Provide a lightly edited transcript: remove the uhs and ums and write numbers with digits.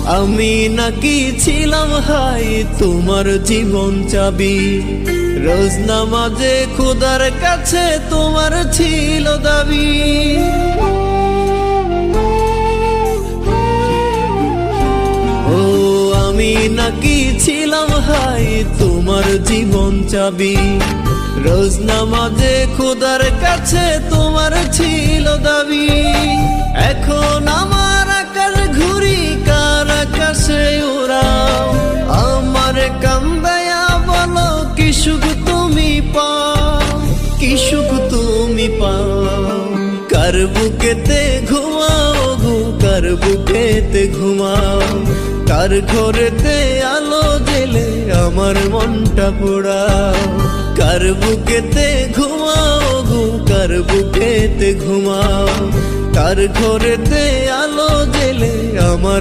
আমি নাকি ছিলাম হাই তোমার জীবন চাবি, রোজ নামাজে খোদার কাছে তোমার ছিল দাবি। ও আমি নাকি ছিলাম হাই তোমার জীবন চাবি, রোজ নামাজে খোদার কাছে তোমার ছিল দাবি। এখন আমার আকাশ ঘুরি কার আকাশে ওরাও, আমার কান্দায়া বলো কি সুখ তুমি পাও, কি সুখ তুমি পাও। কার বুকেতে ঘুমাও গো, কার বুকেতে ঘুমাও, কার ঘরেতে আলো জেলে আমার মনটা পোড়াও। কার বুকেতে ঘুমাও গো, কার বুকেতে ঘুমাও, কার ঘরেতে আলো জেলে আমার